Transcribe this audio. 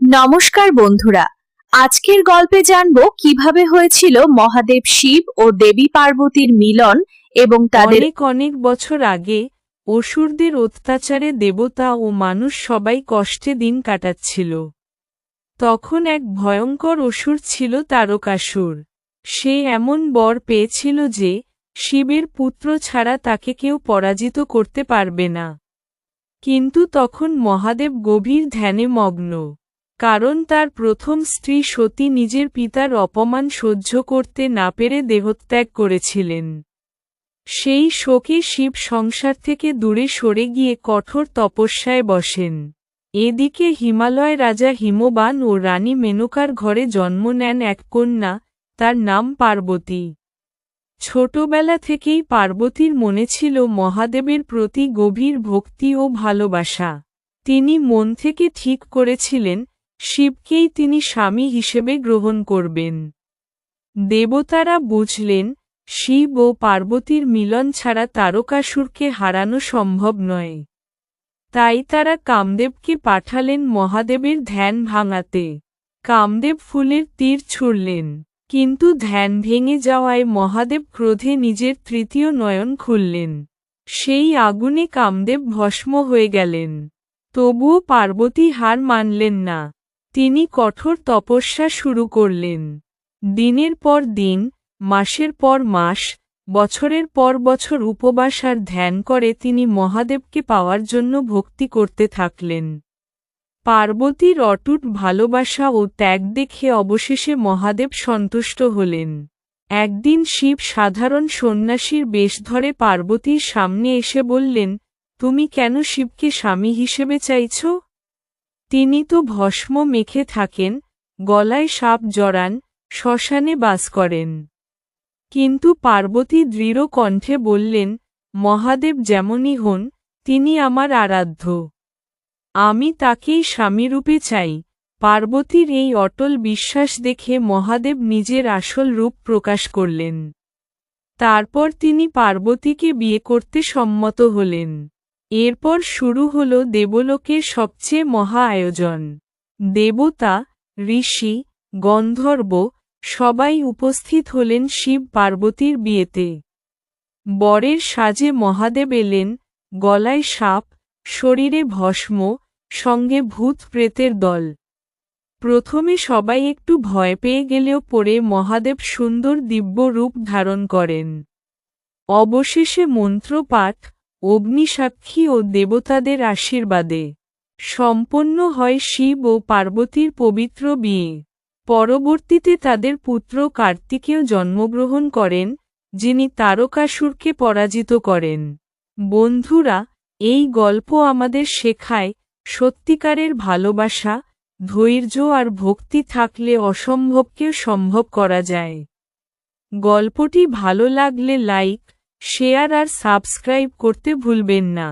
নমস্কার বন্ধুরা, আজকের গল্পে জানবো কিভাবে হয়েছিল মহাদেব শিব ও দেবী পার্বতীর মিলন এবং তাদের অনেক অনেক বছর আগে অসুরদের অত্যাচারে দেবতা ও মানুষ সবাই কষ্টে দিন কাটাচ্ছিল। তখন এক ভয়ঙ্কর অসুর ছিল তারকাসুর। সে এমন বর পেয়েছিল যে শিবের পুত্র ছাড়া তাকে কেউ পরাজিত করতে পারবে না। কিন্তু তখন মহাদেব গভীর ধ্যানে মগ্ন, কারণ তার প্রথম স্ত্রী সতী নিজের পিতার অপমান সহ্য করতে না পেরে দেহত্যাগ করেছিলেন। সেই শোকে শিব সংসার থেকে দূরে সরে গিয়ে কঠোর তপস্যায় বসেন। এদিকে হিমালয় রাজা হিমবান ও রানী মেনকার ঘরে জন্ম নেন এক কন্যা, তার নাম পার্বতী। ছোটবেলা থেকেই পার্বতীর মনে ছিল মহাদেবের প্রতি গভীর ভক্তি ও ভালোবাসা। তিনি মন থেকে ঠিক করেছিলেন শিবকেই তিনি স্বামী হিসেবে গ্রহণ করবেন। দেবতারা বুঝলেন শিব ও পার্বতীর মিলন ছাড়া তারকাসুরকে হারানো সম্ভব নয়। তাই তারা কামদেবকে পাঠালেন মহাদেবের ধ্যান ভাঙাতে। কামদেব ফুলের তীর ছুড়লেন, কিন্তু ধ্যান ভেঙে যাওয়ায় মহাদেব ক্রোধে নিজের তৃতীয় নয়ন খুললেন। সেই আগুনে কামদেব ভস্ম হয়ে গেলেন। তবুও পার্বতী হার মানলেন না। তিনি কঠোর তপস্যা শুরু করলেন। দিনের পর দিন, মাসের পর মাস, বছরের পর বছর উপবাস আর ধ্যান করে তিনি মহাদেবকে পাওয়ার জন্য ভক্তি করতে থাকলেন। পার্বতীর অটুট ভালোবাসা ও ত্যাগ দেখে অবশেষে মহাদেব সন্তুষ্ট হলেন। একদিন শিব সাধারণ সন্ন্যাসীর বেশ ধরে পার্বতীর সামনে এসে বললেন, তুমি কেন শিবকে স্বামী হিসেবে চাইছ? তিনি তো ভস্ম মেখে থাকেন, গলায় সাপ জড়ান, শ্মশানে বাস করেন। কিন্তু পার্বতী দৃঢ় কণ্ঠে বললেন, মহাদেব যেমনই হন, তিনি আমার আরাধ্য। আমি তাকেই স্বামীরূপে চাই। পার্বতীর এই অটল বিশ্বাস দেখে মহাদেব নিজের আসল রূপ প্রকাশ করলেন। তারপর তিনি পার্বতীকে বিয়ে করতে সম্মত হলেন। এরপর শুরু হল দেবলোকের সবচেয়ে মহা আয়োজন। দেবতা, ঋষি, গন্ধর্ব সবাই উপস্থিত হলেন শিব পার্বতীর বিয়েতে। বরের সাজে মহাদেব এলেন, গলায় সাপ, শরীরে ভস্ম, সঙ্গে ভূত প্রেতের দল। প্রথমে সবাই একটু ভয় পেয়ে গেলেও পরে মহাদেব সুন্দর দিব্য রূপ ধারণ করেন। অবশেষে মন্ত্রপাঠ, অগ্নিসাক্ষী ও দেবতাদের আশীর্বাদে সম্পন্ন হয় শিব ও পার্বতীর পবিত্র বিয়ে। পরবর্তীতে তাদের পুত্র কার্তিকেয় জন্মগ্রহণ করেন, যিনি তারকাসুরকে পরাজিত করেন। বন্ধুরা, এই গল্প আমাদের শেখায় সত্যিকারের ভালোবাসা, ধৈর্য আর ভক্তি থাকলে অসম্ভবকেও সম্ভব করা যায়। গল্পটি ভালো লাগলে লাইক, শেয়ার আর সাবস্ক্রাইব করতে ভুলবেন না।